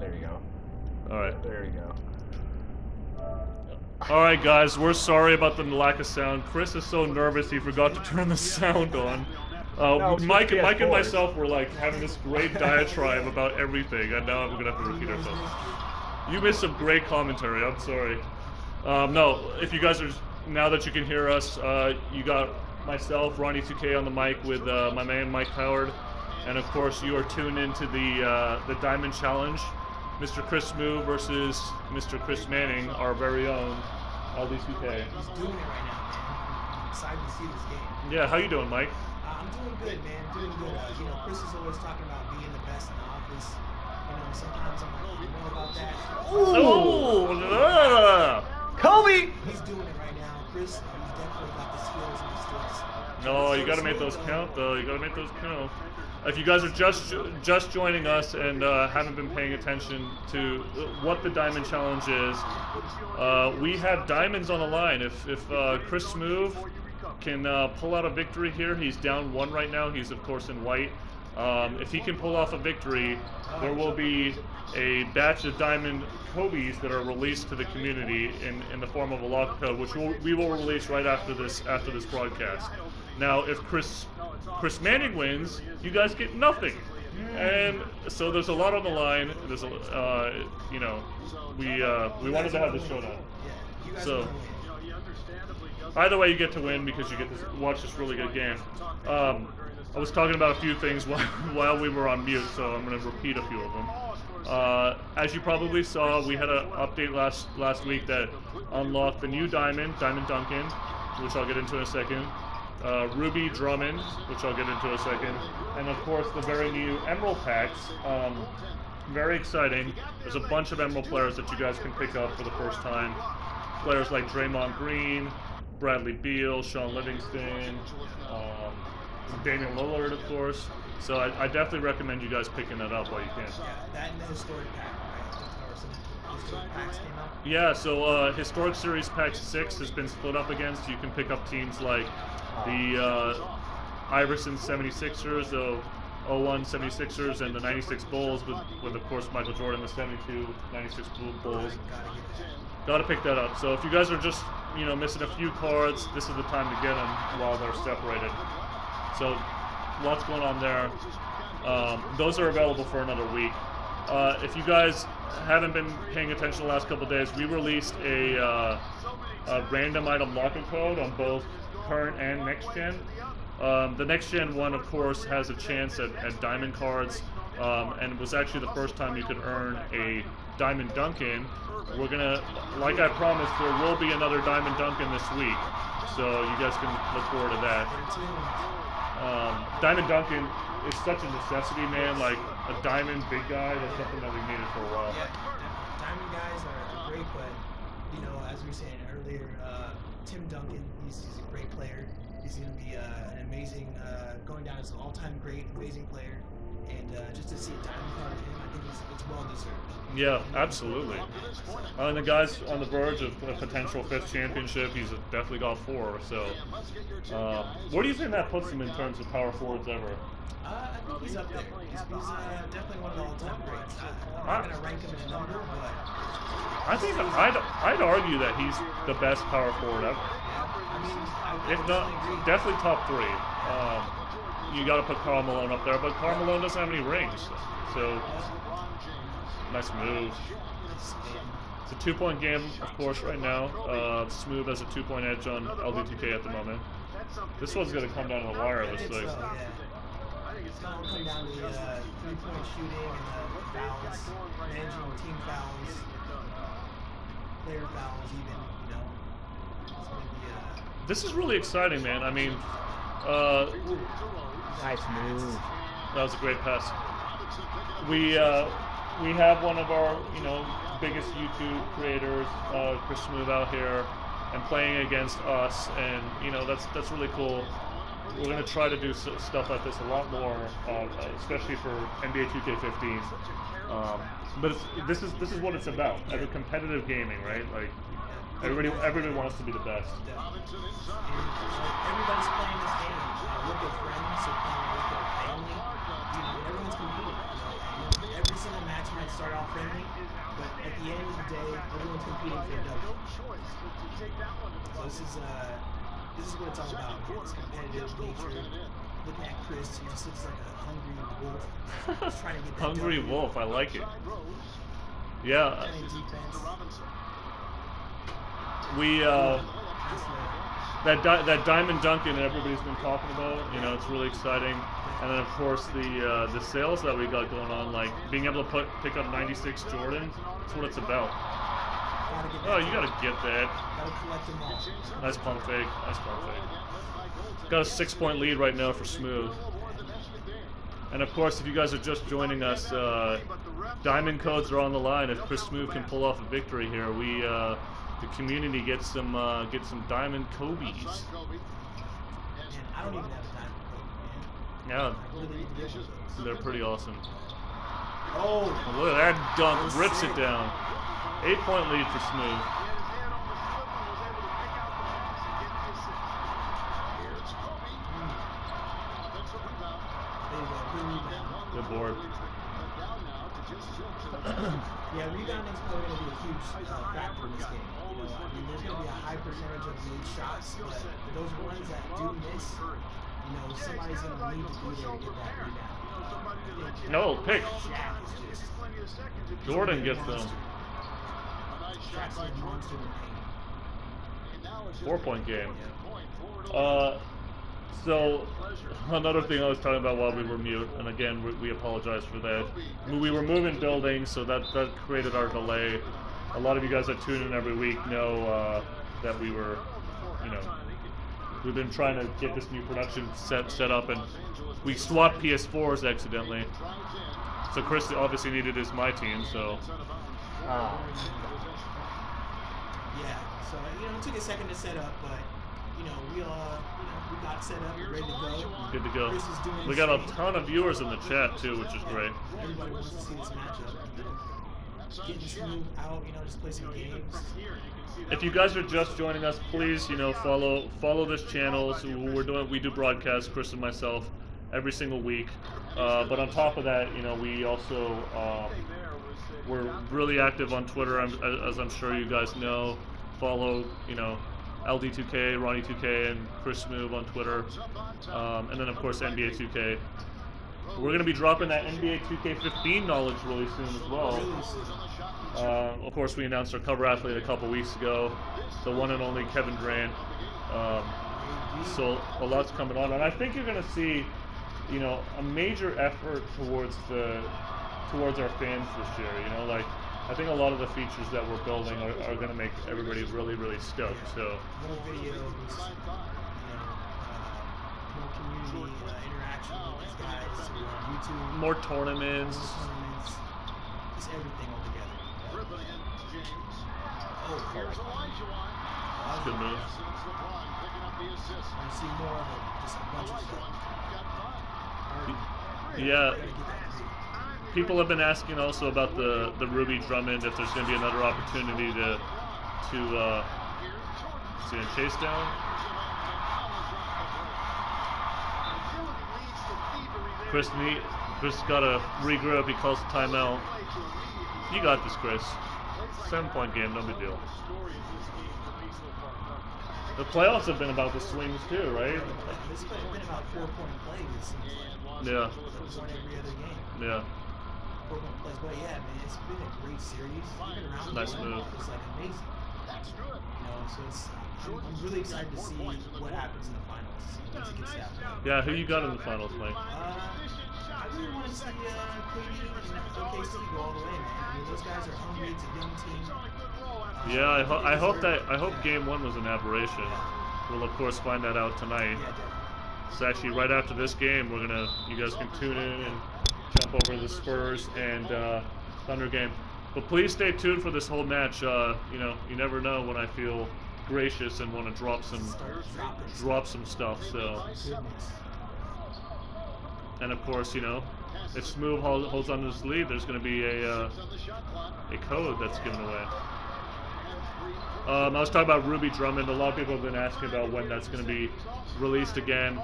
There you go. All right. There you go. All right, guys. We're sorry about the lack of sound. Chris is so nervous he forgot to turn the sound on. No, Mike and PS4s. myself were like having this great diatribe about everything, and now we're gonna have to repeat ourselves. You missed some great commentary. I'm sorry. No, if you guys are now that you can hear us, you got myself, LD2K, on the mic with my man Mike Howard, and of course you are tuned into the Diamond Challenge, Mr. Chris Smoove versus Mr. Chris Manning, our very own LD2K. He's doing it right now, man. I'm excited to see this game. Yeah, how you doing, Mike? I'm doing good, man. Doing good. You know, Chris is always talking about being the best in the office. You know, sometimes I'm like, you know about that? Oh! Kobe! He's doing it right now. Chris, he's definitely got the skills and the skills. No, you gotta make those count, though. You gotta make those count. If you guys are just joining us and haven't been paying attention to what the Diamond Challenge is, we have diamonds on the line. If Chris Smoove can pull out a victory here, he's down 1 right now. He's of course in white. If he can pull off a victory, there will be a batch of diamond Kobe's that are released to the community in the form of a lock code, which we will release right after this broadcast. Now, if Chris Manning wins, you guys get nothing, and so there's a lot on the line. There's you know, we wanted to have this showdown. So either way, you get to win because you get to watch this really good game. I was talking about a few things while we were on mute, so I'm going to repeat a few of them. As you probably saw, we had an update last week that unlocked the new Diamond Duncan, which I'll get into in a second. Ruby Drummond, which I'll get into in a second, and of course the very new Emerald packs. Very exciting. There's a bunch of Emerald players that you guys can pick up for the first time. Players like Draymond Green, Bradley Beal, Sean Livingston, Damian Lillard, of course. So I definitely recommend you guys picking that up while you can. Yeah, that and the historic pack, right? Or some historic packs came out. Yeah, so Historic Series Pack 6 has been split up against. You can pick up teams like the Iverson 76ers, the 01 76ers, and the 96 Bulls, with of course Michael Jordan, the 72 96 Bulls. Got to pick that up. So if you guys are just missing a few cards, this is the time to get them while they're separated. So lots going on there. Those are available for another week. If you guys haven't been paying attention the last couple of days, we released a random item locking code on both current and next gen. The next gen one, of course, has a chance at diamond cards, and it was actually the first time you could earn a Diamond Duncan. We're gonna, like I promised, there will be another Diamond Duncan this week, so you guys can look forward to that. Diamond Duncan is such a necessity, man. Like a diamond big guy, that's something that we needed for a while. Yeah, diamond guys are great, but as we were saying earlier, Tim Duncan, he's a great player. He's going to be an amazing, going down as an all-time great, amazing player. And just to see a diamond card of him, I think it's well deserved. Yeah, absolutely. And the guy's on the verge of a potential 5th championship. He's definitely got 4. So, where do you think that puts him in terms of power forwards ever? I think he's up there. He's definitely one of the all-time greats. I'm not going to rank him in a number, but I think I'd argue that he's the best power forward ever. I mean, If not, definitely top 3. You got to put Karl Malone up there, but Karl Malone doesn't have any rings, so nice move. It's a 2-point game, of course, right now. Smoove has a 2-point edge on LD2K at the moment. This one's going to come down to the wire, looks like. It's going to come down to 3-point shooting and fouls, managing team fouls, player fouls, even. It's going to be This is really exciting, man. I mean, Nice move. that was a great pass. We have one of our biggest YouTube creators, Chris Smoove, out here and playing against us, and that's really cool. We're gonna try to do stuff like this a lot more, especially for NBA 2K15. But this is what it's about. As a competitive gaming, right? Like everybody wants to be the best. everybody's playing this game. Look at friends, or playing with their family. Everyone's competing. Every some of the match might start off friendly, but at the end of the day, everyone's competing for a W. So this is what it's all about. It's competitive nature. Looking at Chris, he just looks like a hungry wolf. Just trying to get that Hungry W. wolf, I like it. Yeah. Playing defense. We That's that Diamond Duncan everybody's been talking about, you know, it's really exciting. And then of course the sales that we got going on, like being able to pick up 96 Jordan, that's what it's about. gotta get that Oh, you W. gotta get that. Gotta collect them all. Nice pump fake. Nice pump fake. Got a 6-point lead right now for Smoove. And of course, if you guys are just joining us, diamond codes are on the line. If Chris Smoove can pull off a victory here, we the community gets some diamond Kobe's. Man, I don't even have a diamond code, man. Yeah, I really need to get one of those. they're pretty awesome. Oh, Oh, look at that dunk, rips it down. 8-point lead for Smoove. there you go. Good rebound. Good board. Yeah, rebounding's probably going to be a huge factor in this game. You know, I mean, there's going to be a high percentage of made shots, but those ones that do miss, you know, somebody's going to need to be there to get that rebound. No, pick. Shaq is just Jordan gets them. Shaq's a monster in the paint. 4-point game. So another thing I was talking about while we were mute, and again we apologize for that. We were moving buildings, so that created our delay. A lot of you guys that tune in every week know that we were, you know, we've been trying to get this new production set up, and we swapped PS4s accidentally. So Chris obviously needed his my team, so. Yeah, so you know, it took a second to set up, but you know, we got set up, ready to go. Good to go. Chris is doing We got a his thing. ton of viewers in the chat too, which is great. Everybody wants to see this matchup. You know, getting Smoove out, you know, just play some games. If you guys are just joining us, please, you know, follow this channel. So we do broadcasts, Chris and myself, every single week. But on top of that, you know, we also we're really active on Twitter, as I'm sure you guys know. Follow, you know, LD2K, Ronnie2K, and Chris Smoove on Twitter, and then of course NBA 2K. We're gonna be dropping that NBA 2K15 knowledge really soon as well. Of course, we announced our cover athlete a couple weeks ago, the one and only Kevin Durant. So a lot's coming on, and I think you're gonna see, you know, a major effort towards our fans this year. You know, like I think a lot of the features that we're building are gonna make everybody really, really stoked. So. More videos, more community interaction with these guys on YouTube. More tournaments. Just everything all together. Oh, Good move. I see more of it, just a bunch of stuff. Yeah. People have been asking also about the Ruby Drummond, if there's going to be another opportunity to see a chase down. Chris got to regroup. He calls the timeout. You got this, Chris. 7-point game, no big deal. The playoffs have been about the swings too, right? This has been about 4-point plays, it seems like. Yeah. One every other game. Yeah. 4-point plays, but yeah, man, it's been a great series. Even around Nice the move. It's like amazing. You know, so I'm really excited to see what happens in the finals. Once it gets that way. Yeah, who you got in the finals, Mike? I really want to see KD and OKC go all the way, man. I mean, those guys are hungry. It's a young team. Yeah, I hope Game 1 was an aberration. We'll of course find that out tonight. Yeah, definitely. It's actually right after this game. You guys can tune in and jump over to the Spurs and Thunder game. But please stay tuned for this whole match. You know, you never know when I feel gracious and want to drop some stuff. So, and of course, you know, if Smoove holds on to this lead, there's going to be a code that's given away. I was talking about Ruby Drummond. A lot of people have been asking about when that's going to be released again.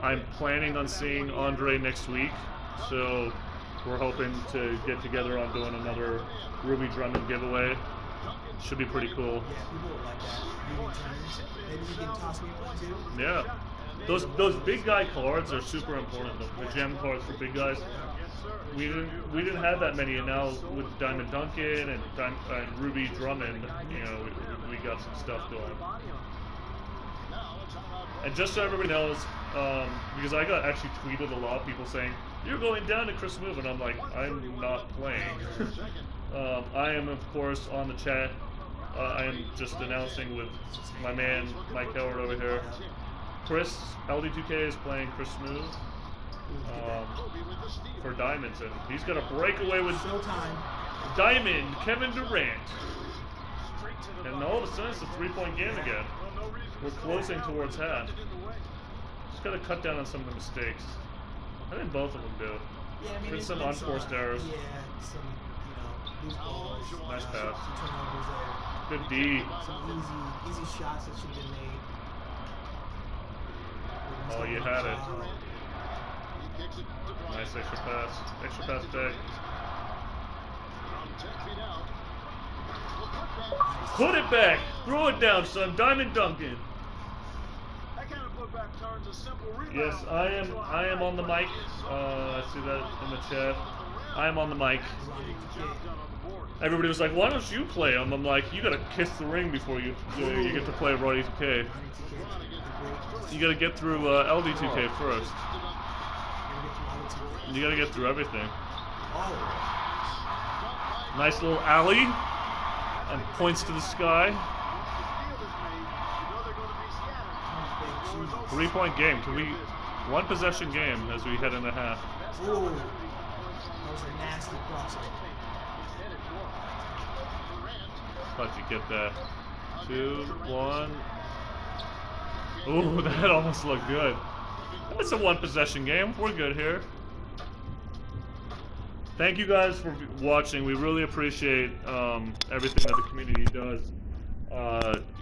I'm planning on seeing Andre next week, so We're hoping to get together on doing another Ruby Drummond giveaway. Should be pretty cool. Yeah, people would like that. Moving turns. Maybe you can toss me one too. Yeah. Those big guy cards are super important. The gem cards for big guys. We didn't have that many, and now with Diamond Duncan and Ruby Drummond, you know, we got some stuff going. And just so everybody knows, because I got actually tweeted a lot of people saying, "You're going down to Chris Smoove," and I'm like, I'm not playing. I am, of course, on the chat. I am just announcing with my man, Mike Howard over here. Chris, LD2K is playing Chris Smoove for Diamonds, and he's got a breakaway with Diamond, Kevin Durant. And all of a sudden, it's a 3-point game again. We're closing towards half. Just got to cut down on some of the mistakes. I think both of them do. Yeah, I mean, There's some unforced errors. Yeah, some, loose balls. Nice pass. Some turnovers there. Good D. Some easy shots that should have been made. Oh, you had it. Nice extra pass. Extra pass back. Put it back. Throw it down, son. Diamond Duncan. Yes, I am on the mic. I see that in the chat. I am on the mic. Everybody was like, "Why don't you play him?" I'm like, "You gotta kiss the ring before you get to play LD2K. You gotta get through LD2K first. You gotta get through everything." Nice little alley, and points to the sky. 3-point game. Can we 1 possession game as we head into half? Ooh, that was a nasty crossover. How'd you get that? 2, 1. Ooh, that almost looked good. It's a 1 possession game. We're good here. Thank you guys for watching. We really appreciate everything that the community does.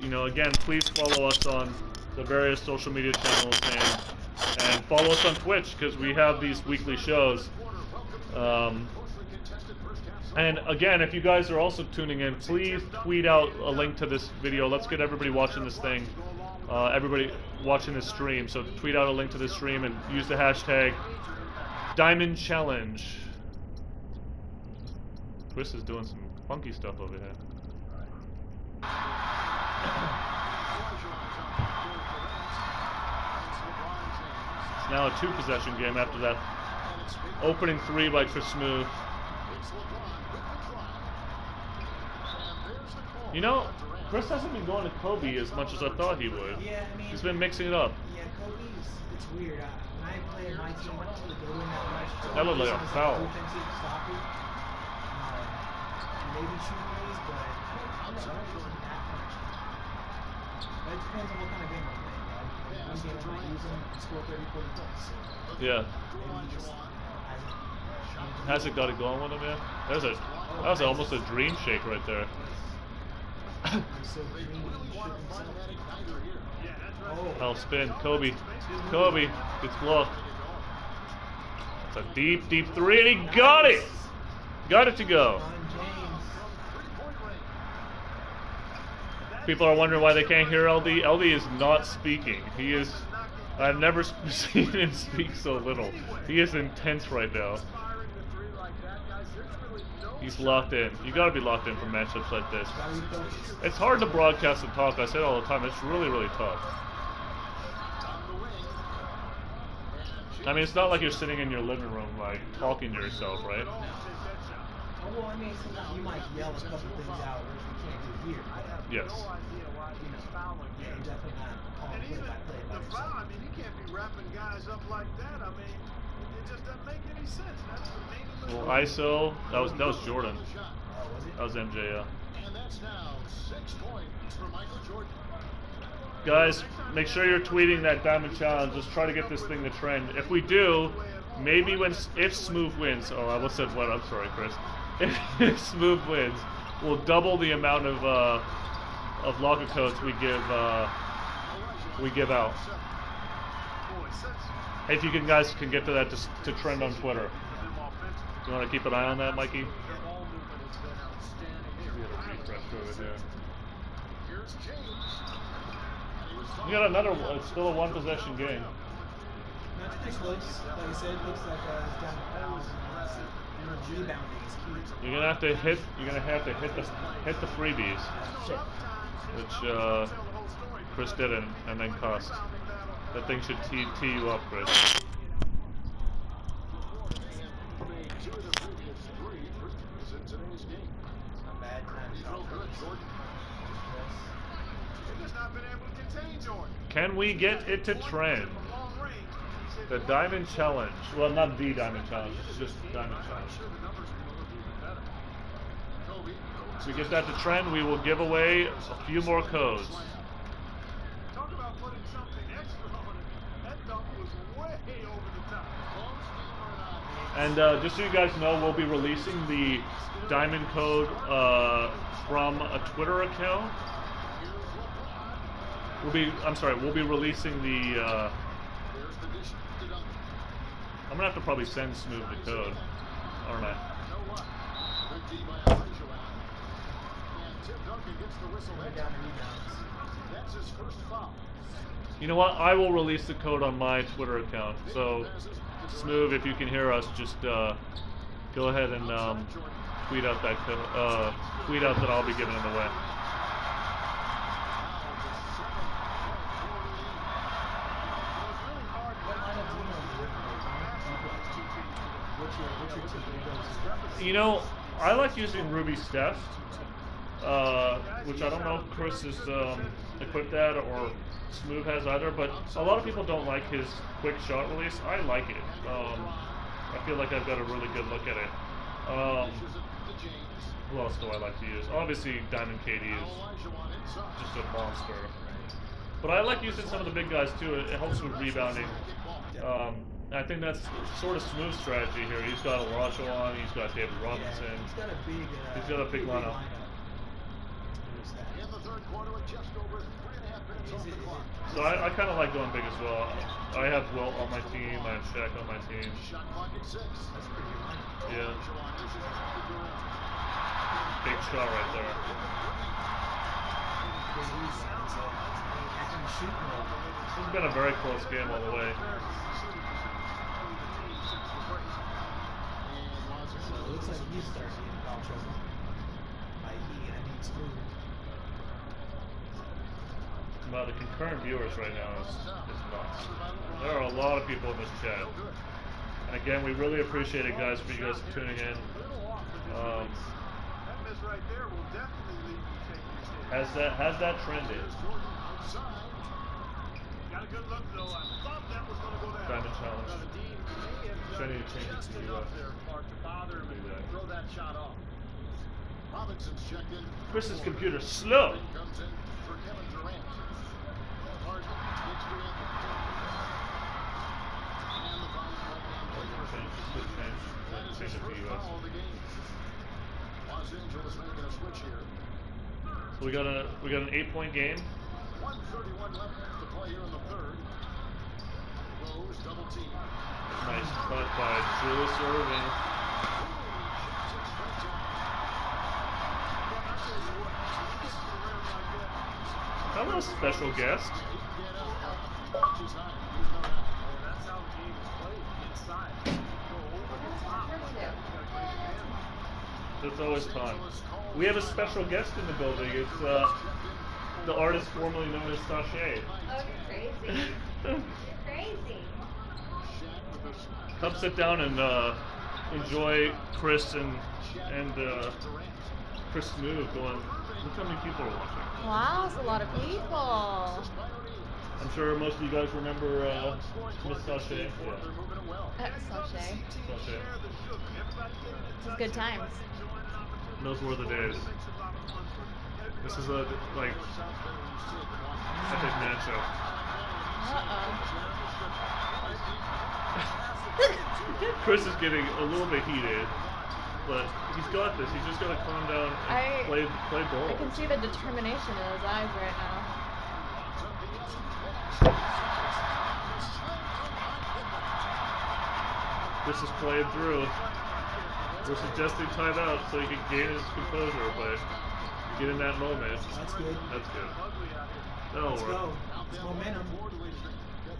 You know, again, please follow us on the various social media channels and follow us on Twitch because we have these weekly shows. And again, if you guys are also tuning in, please tweet out a link to this video. Let's get everybody watching this thing, everybody watching this stream. So tweet out a link to this stream and use the hashtag Diamond Challenge. Chris is doing some funky stuff over here. It's now a 2 possession game after that opening 3 by Chris Smoove. You know, Chris hasn't been going to Kobe as much as I thought he would. Yeah, I mean, he's been mixing it up. Yeah, Kobe's, it's weird. When I play in my team, I don't really go in that much. That looked like a foul. Defensive stopping. Maybe shooting ways, but I don't know that much. But it depends on what kind of game I'm playing, right? One game I might use him and score 30, 40 points. Yeah. Maybe he just hasn't got it going with him yet. That was almost a dream shake right there. Oh, spin. Kobe gets blocked. It's a deep 3, and he got it! Got it to go. People are wondering why they can't hear LD. LD is not speaking. He is... I've never seen him speak so little. He is intense right now. He's locked in. You gotta be locked in for matchups like this. It's hard to broadcast and talk. I say it all the time. It's really, really tough. I mean, it's not like you're sitting in your living room, like, talking to yourself, right? Well, I mean, sometimes you might yell a couple things out, which we can't do here. Yes. Yeah, you're definitely not calling play-by-play about yourself. I mean, you can't be wrapping guys up like that. I mean, it just doesn't make any sense. That's the meaning of Well, ISO, that was Jordan. Oh, was it? That was MJ, yeah. And that's now 6 points for Michael Jordan. Guys, make sure you're tweeting that Diamond Challenge. Let's try to get this thing to trend. If we do, maybe if Smoove wins, oh, I almost said what? I'm sorry, Chris. If Smoove wins, we'll double the amount of locker codes we give out. Hey, if you guys can get to that to trend on Twitter. You want to keep an eye on that, Mikey? The ball movement has been outstanding. We had a refresh over here. Here's James. We got another. It's still a one-possession game. Not too close. Like I said, looks like it's down to fouls. And rebounding is key. You're gonna have to hit. You're gonna have to hit the freebies, Shit. which Chris didn't, and then cost. That thing should tee you up, Chris. Not bad time. Can we get it to trend? The Diamond Challenge. Well, not the Diamond Challenge. It's just Diamond Challenge. If we get that to trend, we will give away a few more codes. Talk about putting something extra on it. That dunk was way over the top. And just so you guys know, we'll be releasing the Diamond code from a Twitter account. We'll be releasing the. I'm gonna have to probably send Smoove the code, aren't I? You know what? I will release the code on my Twitter account. So, Smoove, if you can hear us, just go ahead and tweet out that tweet out that I'll be giving it away. You know, I like using Ruby Steph, which I don't know if Chris is equipped at or Smoove has either, but a lot of people don't like his quick shot release. I like it. I feel like I've got a really good look at it. Who else do I like to use? Obviously, Diamond KD is just a monster. But I like using some of the big guys too. It helps with rebounding. I think that's sort of Smoove's strategy here. He's got Olajuwon, he's got David Robinson. Yeah, he's got a big lineup. In the third quarter, with just over 3.5 minutes off the clock. So I kind of like going big as well. I have Wilt on my team. I have Shaq on my team. Shot clock at 6. That's pretty good. Yeah. Big shot right there. This has been a very close game all the way. So it looks like he's starting to get in foul trouble. By he, I mean Smoove. Wow, the concurrent viewers right now is nuts. There are a lot of people in this chat. And again, we really appreciate it, guys, for you guys tuning in. Has that trended? Diamond Challenge. Should I need to change it to US? Throw that shot off. Robinson's checked in. Chris's computer slow. Comes in for Kevin Durant. Harden gets Durant. And the foul Change it to US. foul of the game. Los Angeles making a switch here. So we got an 8-point game. 1:31 left to play here in the third. Rose double team. Nice cut by Julius Irving. I'm a special guest. That's always fun. We have a special guest in the building. It's the artist formerly known as Sashay. Oh, you're crazy. You're crazy. Come sit down and enjoy Chris and Chris Smoove going. Look how many people are watching. Wow, it's a lot of people. I'm sure most of you guys remember Miss Sashay. Sachet. Sashay. This is good times. Those were the days. This is a like epic matchup. Chris is getting a little bit heated, but he's got this. He's just got to calm down and play ball. I can see the determination in his eyes right now. This is played through. We're suggesting timeout so he can gain his composure, but get in that moment. That's good. That's good. That'll Let's work. go. It's momentum.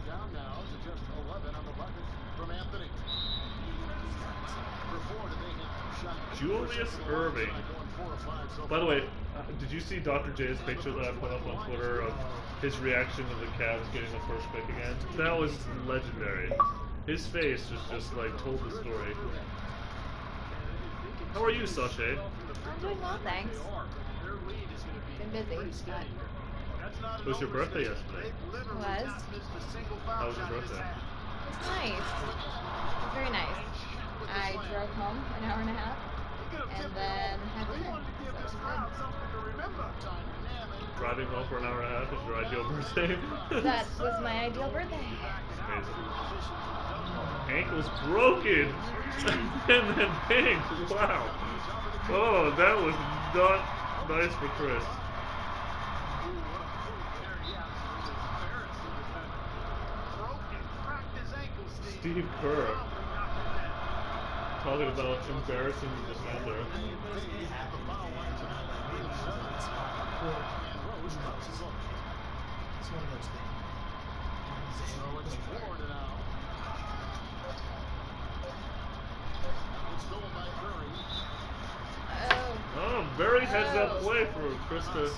Down now to just 11 on the bucket from Anthony. Julius Irving. By the way, did you see Dr. J's picture that I put up on Twitter of his reaction to the Cavs getting the first pick again? That was legendary. His face just like told the story. How are you, Sashay? I'm doing well, thanks. Been busy, but It was your birthday yesterday. it was. How was your birthday? It was nice. It was very nice. I drove home an hour and a half, and then had dinner. So it was good. Driving home for an hour and a half is your ideal birthday? That was my ideal birthday. Amazing. Ankle's broken! And then pink! Wow! Oh, that was not nice for Chris. Steve Kerr talking about embarrassing the defender. I mean, it happened. Maybe it's on the spot. Or who knows? It's one of those things. So it's Florida now. It's stolen by Curry. Oh. Oh, very heads up play for Chris to.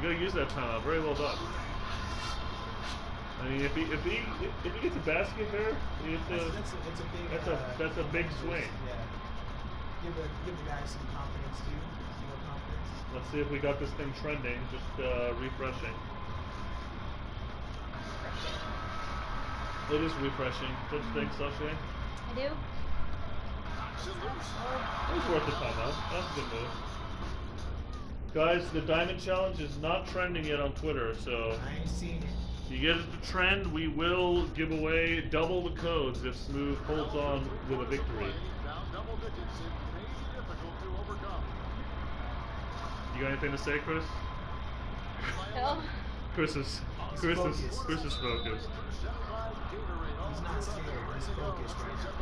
You gotta use that timeout. Very well done. I mean, if he gets a basket here, that's a big swing. Yeah. Give the guys some confidence too. Some more confidence. Let's see if we got this thing trending. Just refreshing. It is refreshing. Don't you think, Sashay? I do. It was worth the timeout. That's a good move. Guys, the Diamond Challenge is not trending yet on Twitter, so I ain't seen it. if you get it to trend, we will give away double the codes if Smoove holds on with a victory. Down double digits, it may be difficult to overcome. You got anything to say, Chris? No. Chris is focused. He's not scared. He's focused right now.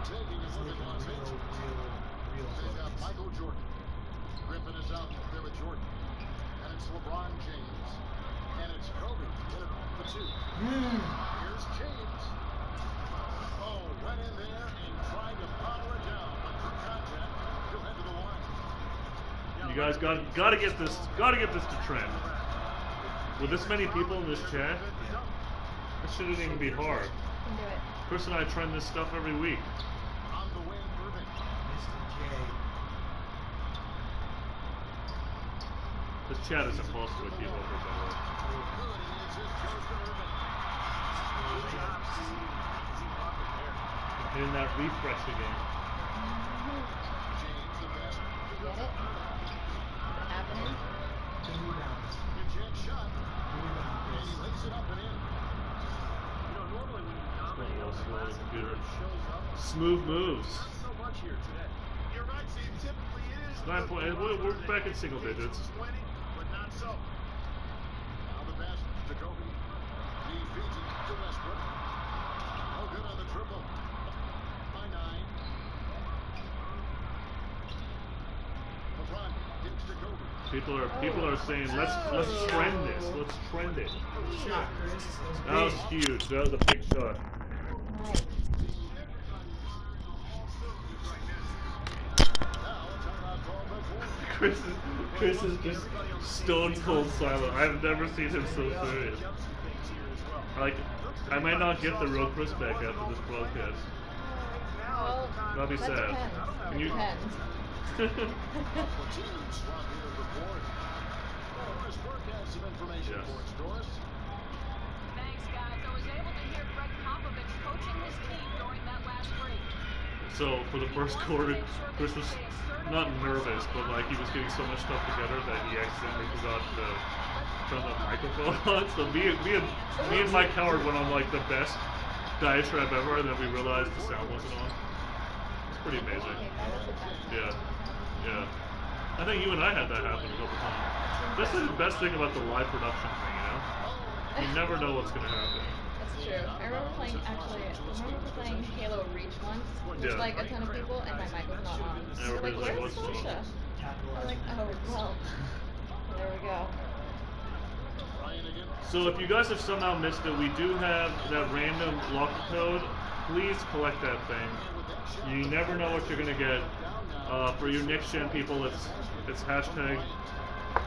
Taking a He's look looking at Los Angeles. real They've got focused. Michael Jordan. Griffin is out there with Jordan. And it's LeBron James. And it's Kobe. Hit it off the two. Here's James. Oh, went in there and tried to power it down. But through contact, he'll head to the line. You guys gotta get this to trend. With this many people in this chat, it shouldn't even be hard. Can do it. Chris and I trend this stuff every week. On the wing, Irving. Mr. J. This chat is impossible to keep up with, by the way. Good, and it's his goes to Irving. Hitting that refresh again. James, the best. Get it? Is it happening? Good rebound. Good chance shot. Good rebound, And Chris. he lays it up and in. You know, normally when you dominate on the glass, Computer. it shows up. Smooth moves. Not so much here today. You're right, Steve. Typically is. 9 point. We're back in single digits. 20, but not so. Now the pass to Kobe. He feeds it to Westbrook. No good on the triple. By 9. LeBron gives to Kobe. People are saying let's trend this. Let's trend it. Shot, Chris. That was huge. That was a big shot. Nice. Now a timeout called by Ford. Chris is just stone cold silent. I've never seen him so serious. Like, I might not get the real Chris back after this broadcast. Well, That'll be that sad. depends. Can It you- depends. Platoon swap here of the board. Doris Burke has some information Yes. for us. Doris? Thanks, guys. I was able to hear Greg Popovich coaching his team during that last break. So for the first quarter, Chris was not nervous, but like he was getting so much stuff together that he accidentally forgot to turn the microphone on. So me and Mike Howard went on like the best diatribe ever, and then we realized the sound wasn't on. It's pretty amazing. Okay, that was the best. Yeah. I think you and I had that happen a couple times. This is the best thing about the live production thing, you know? You never know what's gonna happen. That's That's true. I remember playing Halo Reach once with Yeah. like a ton of people, and my mic was not on. Yeah, They're like, everybody's "Where's like, what's Sasha?" wrong? I'm like, "Oh, well, there we go." So if you guys have somehow missed it, we do have that random locker code. Please collect that thing. You never know what you're gonna get. For your next gen people, it's hashtag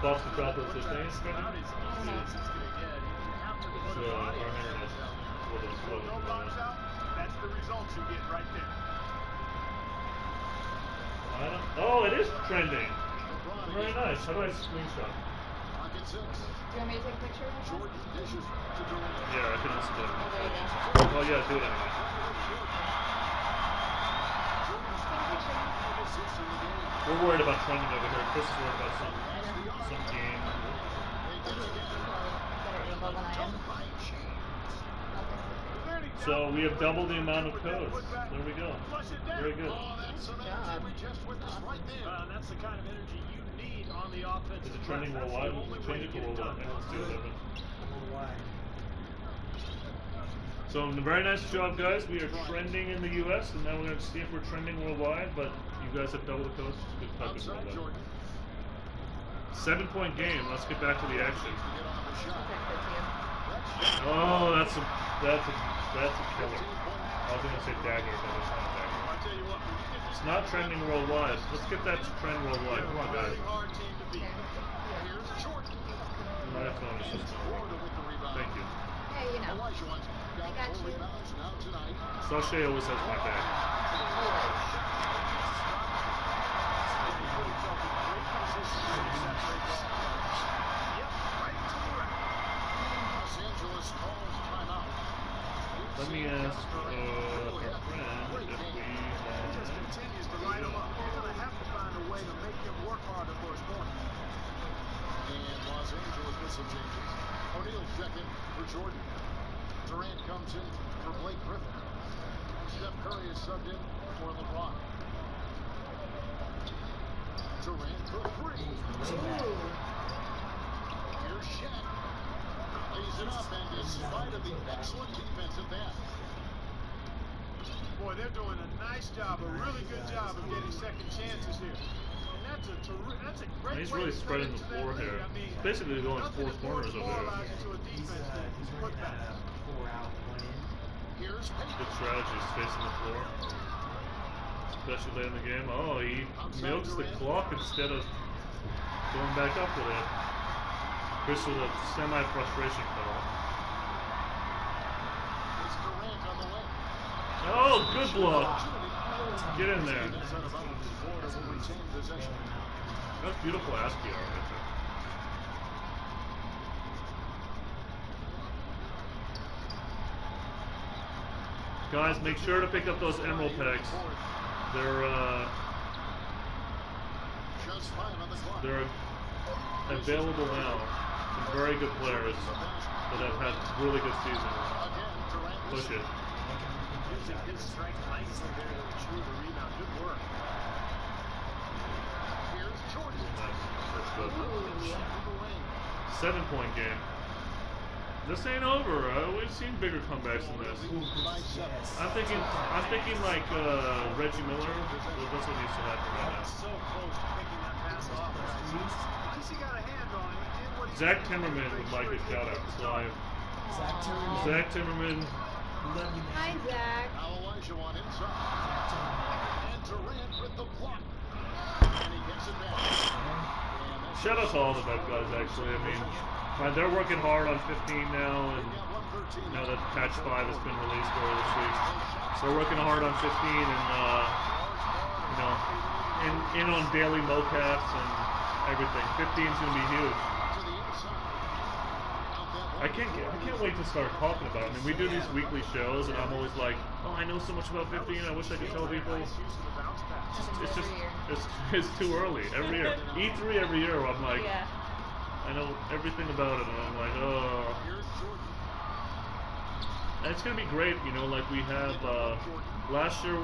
Box of Chocolates. Is that trending? I don't know. It's, our internet's a little bit slow. No box out. That's the results you get right there. Oh, it is trending. Very nice. How do I screenshot? Pocket six. Do you want me to take a picture of it? Jordan dishes to Durant. Yeah, I can just. Oh, there you go. Oh yeah, do it anyway. Take a picture. We're worried about trending over here. Chris is worried about some game. Better angle than I am. So we have double the amount of codes. There we go. Very good. Job. That's the kind of energy you need on the offensive. Is it trending worldwide? Change it to worldwide. Let's do it. Worldwide. So very nice job, guys. We are trending in the U.S. and now we're going to see if we're trending worldwide. But you guys have double the codes. Good type of worldwide. 7-point game. Let's get back to the action. Oh, that's a killer. I was going to say dagger, but it's not a dagger. It's not trending worldwide. Let's get that to trend worldwide. Come on, guys. My phone is just not working. Thank you. Hey, you know. I got you. Sasha always has my back. Let me ask our friend if we Just continues to light him up. You're going to have to find a way to make him work harder for his point. And Los Angeles with some changes. O'Neal checking for Jordan. Durant comes in for Blake Griffin. Steph Curry is subbed in for LeBron. Durant for three. Here's Shaq. Lays it up, and in spite of the excellent defensive end. Boy, they're doing a nice job, a really good job of getting second chances here. And that's a great he's way really to spreading cut the into floor that lead. here. I mean, He's basically going nothing four corners over there. To a defense than He's put running back. that 4 out, 1 in. Here's Good strategy, spacing the floor. Especially late in the game. Oh, he milks the clock instead of going back up with it. Chris with a semi-frustration call. It's Durant on the wing. Oh, good block. Get in there. That's beautiful ASCII architecture. Guys, make sure to pick up those emerald packs. They're available now. Some very good players that have had really good seasons. Push it. Using his strength nicely there to ensure the rebound. Good work. Here's Jordan. That's good. On the wing. 7-point game. This ain't over. We've seen bigger comebacks than this. I'm thinking like Reggie Miller. Well, that's what needs to happen right now. So close to picking that pass off. At least he got a hand on it. Did what he Zach did. Timmerman would like a shout out. So Zach Zach Timmerman. Timmerman. Love you, Hi, man. Zach. Now Elijah inside. And Durant with the block. And he gets it back. Shout out to all the dev guys. Actually, I mean, they're working hard on 15 now, and now that patch 5 has been released earlier this week, so we're working hard on 15, and you know, in on daily mocaps and everything. 15 is gonna be huge. I can't wait to start talking about it. I mean, we do these weekly shows, and I'm always like, oh, I know so much about 15. I wish I could tell people. It's too early every year. E3 every year, I'm like, Yeah. I know everything about it, and I'm like, oh. And it's gonna be great, you know. Like we have last year,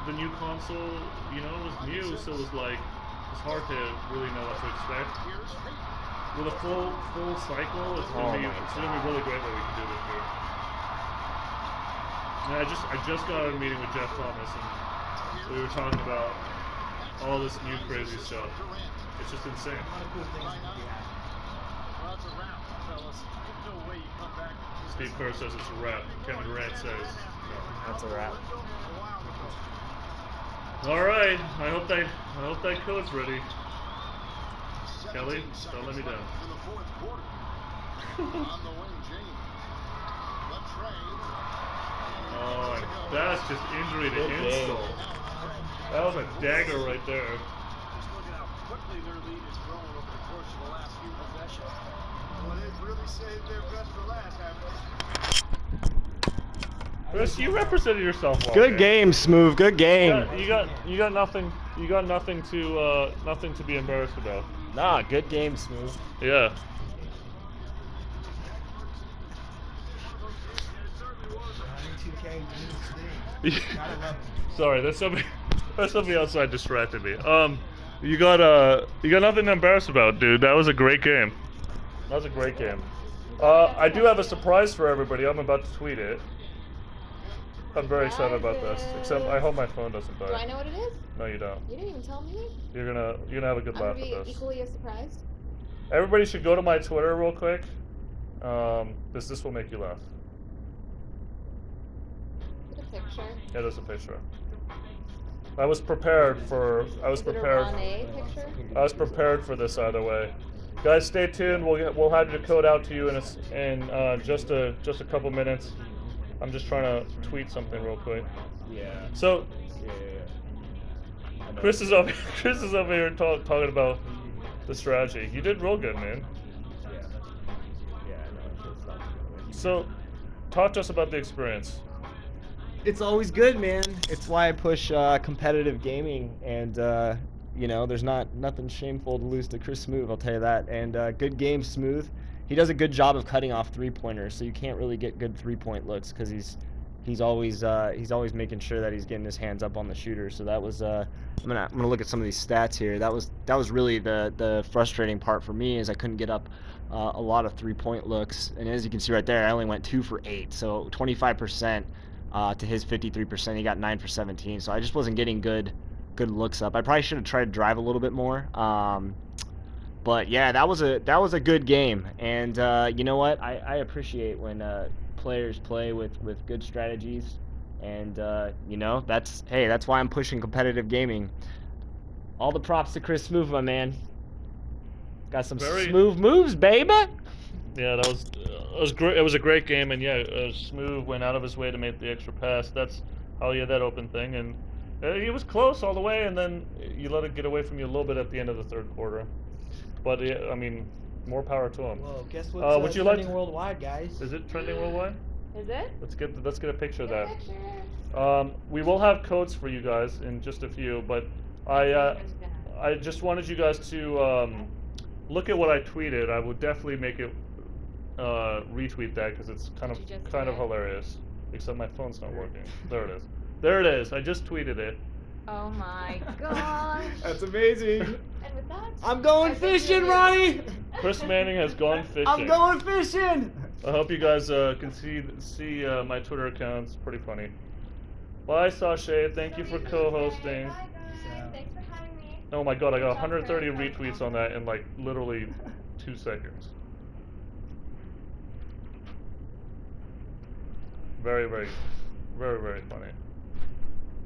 the new console, you know, was new, so it was like it's hard to really know what to expect. With a full cycle, it's gonna be really great what we can do this year. And I just got out of a meeting with Jeff Thomas, and we were talking about all this new crazy stuff. It's just insane. A lot of cool things that can be happening. Well, that's a wrap, fellas. There's no way you come back. Steve Kerr says it's a wrap. Kevin Durant says no. That's a wrap. All right. I hope that code's ready. Kelly, don't let me down. In the fourth quarter. On the wing, James. The trade. Oh, and that's just injury to Good game. insult. That was a dagger right there. Just look at how quickly their lead has grown over the course of the last few possessions. Well, they've really saved their best for last, haven't they? Chris, you represented yourself well. Good man. game, Smoove. Good game. You got nothing. You got nothing to be embarrassed about. Nah, good game, Smoove. Yeah. LD2K doing his thing. Gotta love him. Sorry, there's somebody outside distracted me. You got nothing to embarrass about, dude. That was a great game. That was a great game. I do have a surprise for everybody. I'm about to tweet it. I'm very excited about this. Except I hope my phone doesn't die. Do I know what it is? No, you don't. You didn't even tell me. You're gonna have a good I'm laugh gonna at be this. equally as surprised. Everybody should go to my Twitter real quick. This will make you laugh. Get a picture. Yeah, there's a picture. I was prepared for. Is it a Ronnie picture? I was prepared for this either way. Guys, stay tuned. We'll have your code out to you in just a couple minutes. I'm just trying to tweet something real quick. Yeah. So Yeah. Chris is over here talking about the strategy. You did real good, man. Yeah, I know. So talk to us about the experience. It's always good, man. It's why I push competitive gaming, and there's nothing shameful to lose to Chris Smoove. I'll tell you that. And good game, Smoove. He does a good job of cutting off 3-pointers, so you can't really get good 3-point looks because he's always making sure that he's getting his hands up on the shooter. So that was I'm gonna look at some of these stats here. That was really the frustrating part for me is I couldn't get up a lot of 3-point looks, and as you can see right there, I only went 2 for 8, so 25%. To his 53%, he got 9 for 17. So I just wasn't getting good looks up. I probably should have tried to drive a little bit more. But yeah, that was a good game. And you know what? I appreciate when players play with good strategies. And that's why I'm pushing competitive gaming. All the props to Chris Smoove, my man. Got some smooth moves, baby. Yeah, it was great. It was a great game, and yeah, Smoove went out of his way to make the extra pass. That's how he had that open thing, and he was close all the way, and then you let it get away from you a little bit at the end of the third quarter. But I mean, more power to him. Well, guess what's would you trending like worldwide, guys? Is it trending worldwide? Is it? Let's get a picture of Get a that. picture. We will have codes for you guys in just a few, but I just wanted you guys to look at what I tweeted. I will definitely make it retweet that because it's kind of hilarious. Except my phone's not working. There it is. There it is. I just tweeted it. Oh my gosh. That's amazing. And with that, I'm going fishing, Ronnie. Chris Manning has gone fishing. I'm going fishing. I hope you guys can see my Twitter account. It's pretty funny. Bye, Sashay. Thank you for co-hosting. Bye guys. Thanks for having me. Oh my god, I got 130 retweets on that in like literally 2 seconds. Very, very, very, very funny.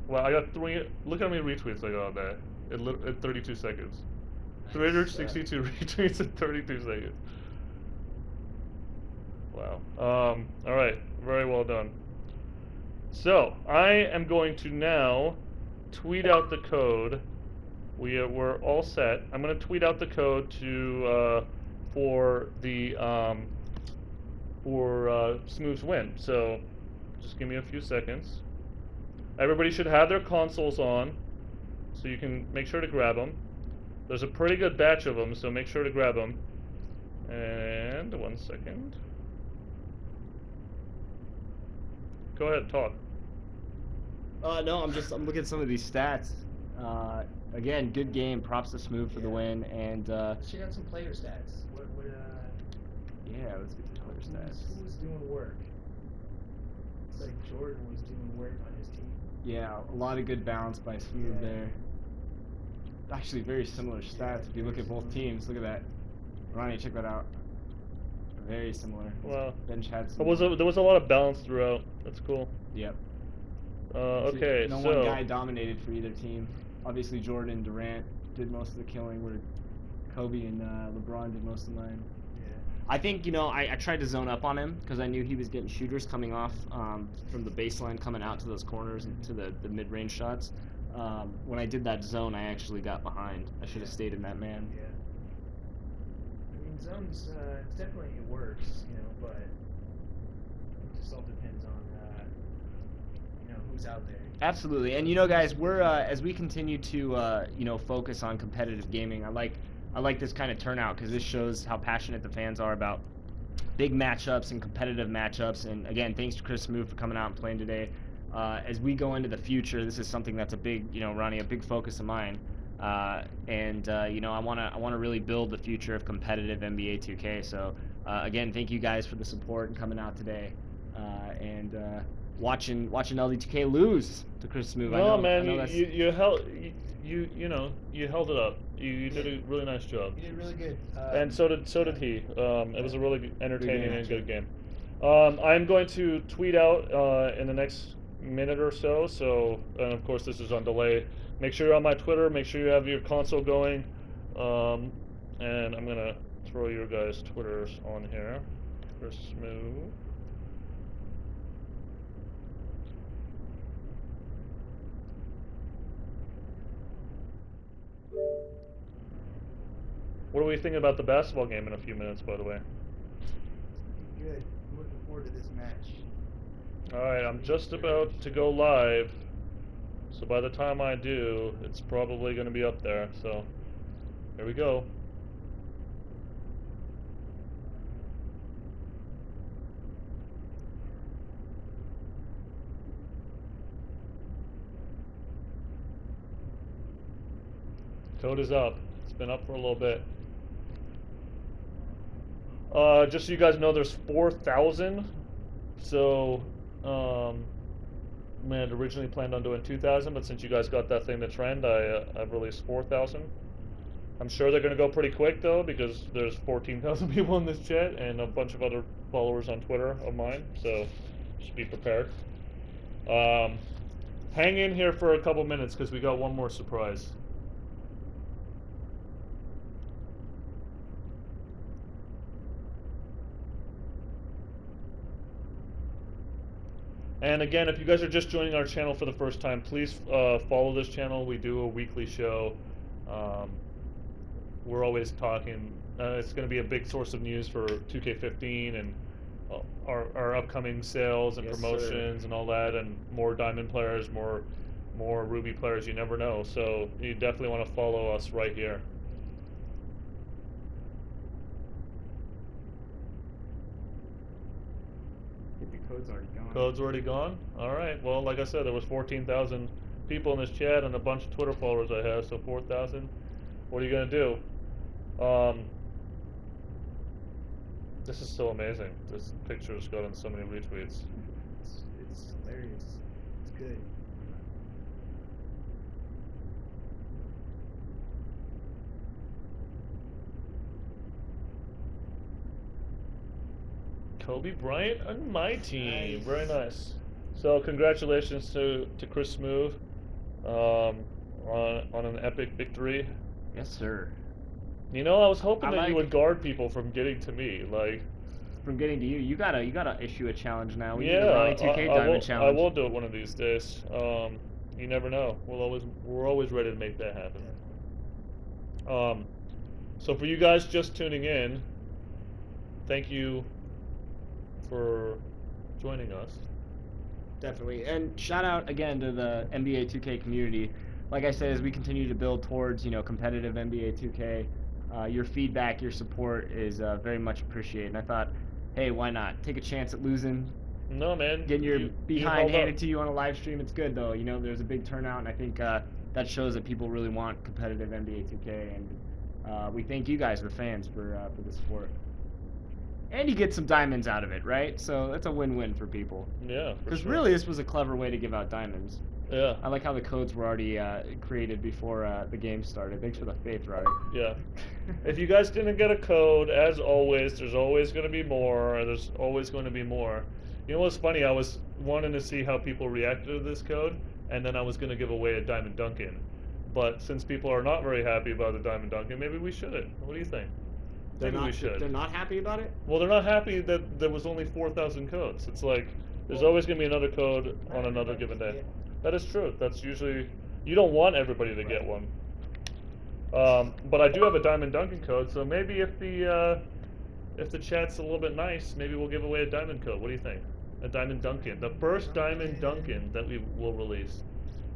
Well, I got 3. Look how many retweets I got on that in 32 seconds. 362 retweets in 32 seconds. Wow. All right. Very well done. So I am going to now tweet out the code. We're all set. I'm going to tweet out the code for Smoove's win. So just give me a few seconds. Everybody should have their consoles on, so you can make sure to grab them. There's a pretty good batch of them, so make sure to grab them. And 1 second. Go ahead, talk. No, I'm looking at some of these stats. Again, good game. Props to Smoove for the win. And Check out some player stats. yeah, let's get the player stats. Who's doing work? Looks like Jordan was doing work on his team. Yeah, a lot of good balance by Smoove there. Actually, very similar stats if you look at both teams. Look at that. Ronnie, check that out. Very similar. Wow. Bench had some. There was a lot of balance throughout. That's cool. Yep. Okay, No so one guy dominated for either team. Obviously, Jordan and Durant did most of the killing, where Kobe and LeBron did most of mine. Yeah. I think, I tried to zone up on him because I knew he was getting shooters coming off from the baseline coming out to those corners and to the mid-range shots. When I did that zone, I actually got behind. I should have stayed in that man. Yeah. I mean, zones, it's definitely, it works, but it just all depends on, who's out there. Absolutely, and guys, we're as we continue to focus on competitive gaming. I like this kind of turnout because this shows how passionate the fans are about big matchups and competitive matchups. And again, thanks to Chris Smoove for coming out and playing today. As we go into the future, this is something that's a big, Ronnie, a big focus of mine. I want to really build the future of competitive NBA 2K. So again, thank you guys for the support and coming out today, and watching LD2K lose to Chris Smoove. No, I man, know that's... you held it up. You did a really nice job. You did really good. And so did he. It was a really entertaining and good game. Actually. I'm going to tweet out in the next minute or so. So, and of course, this is on delay. Make sure you're on my Twitter. Make sure you have your console going. And I'm gonna throw your guys' Twitters on here. Chris Smoove. What are we thinking about the basketball game in a few minutes, by the way? Good. I'm looking forward to this match. Alright, I'm just about to go live. So by the time I do, it's probably going to be up there. So, here we go. Code is up. It's been up for a little bit. Just so you guys know, there's 4,000. So, we had originally planned on doing 2,000, but since you guys got that thing to trend, I've released 4,000. I'm sure they're going to go pretty quick, though, because there's 14,000 people in this chat and a bunch of other followers on Twitter of mine, so just be prepared. Hang in here for a couple minutes, because we got one more surprise. And again, if you guys are just joining our channel for the first time, please follow this channel. We do a weekly show. We're always talking. It's going to be a big source of news for 2K15 and our upcoming sales and promotions and all that, and more Diamond players, more Ruby players. You never know. So you definitely want to follow us right here. Code's already gone. Code's already gone? Alright, well, like I said, there was 14,000 people in this chat and a bunch of Twitter followers I have, so 4,000. What are you going to do? This is so amazing. This picture's gotten so many retweets. It's hilarious. It's good. Kobe Bryant on my team. Nice. Very nice. So congratulations to Chris Smoove on an epic victory. Yes, sir. I was hoping that you would guard people from getting to me, like. From getting to you, you gotta issue a challenge now. We need Yeah, the Ronnie 2K Diamond challenge. I will do it one of these days. You never know. We're always ready to make that happen. So for you guys just tuning in, thank you for joining us. Definitely, and shout out again to the NBA 2K community. Like I said, as we continue to build towards competitive NBA 2K, your feedback, your support is very much appreciated. And I thought, hey, why not take a chance at losing? No, man. Getting your behind handed up to you on a live stream, it's good though. There's a big turnout, and I think that shows that people really want competitive NBA 2K, and we thank you guys, the fans, for the support. And you get some diamonds out of it, right? So that's a win-win for people. Yeah. Because sure. really, this was a clever way to give out diamonds. Yeah. I like how the codes were already created before the game started. Thanks for the faith, Roddy. Yeah. If you guys didn't get a code, as always, there's always going to be more. There's always going to be more. You know what's funny? I was wanting to see how people reacted to this code, and then I was going to give away a Diamond Duncan. But since people are not very happy about the Diamond Duncan, maybe we shouldn't. What do you think? Maybe we should. They're not happy about it? Well, they're not happy that there was only 4,000 codes. It's like, there's always going to be another code on another given day. That is true. That's usually, you don't want everybody to get one. But I do have a Diamond Duncan code, so maybe if the chat's a little bit nice, maybe we'll give away a Diamond code. What do you think? A Diamond Duncan. The first Diamond Duncan that we will release.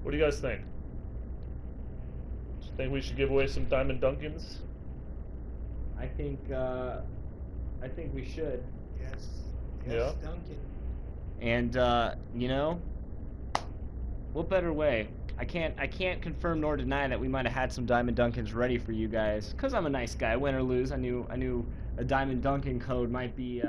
What do you guys think? Think we should give away some Diamond Duncans? I think we should. Yes. Yeah. Yes, Duncan. And you know, what better way? I can't confirm nor deny that we might have had some Diamond Duncans ready for you guys. Cause I'm a nice guy. Win or lose, I knew a Diamond Duncan code might be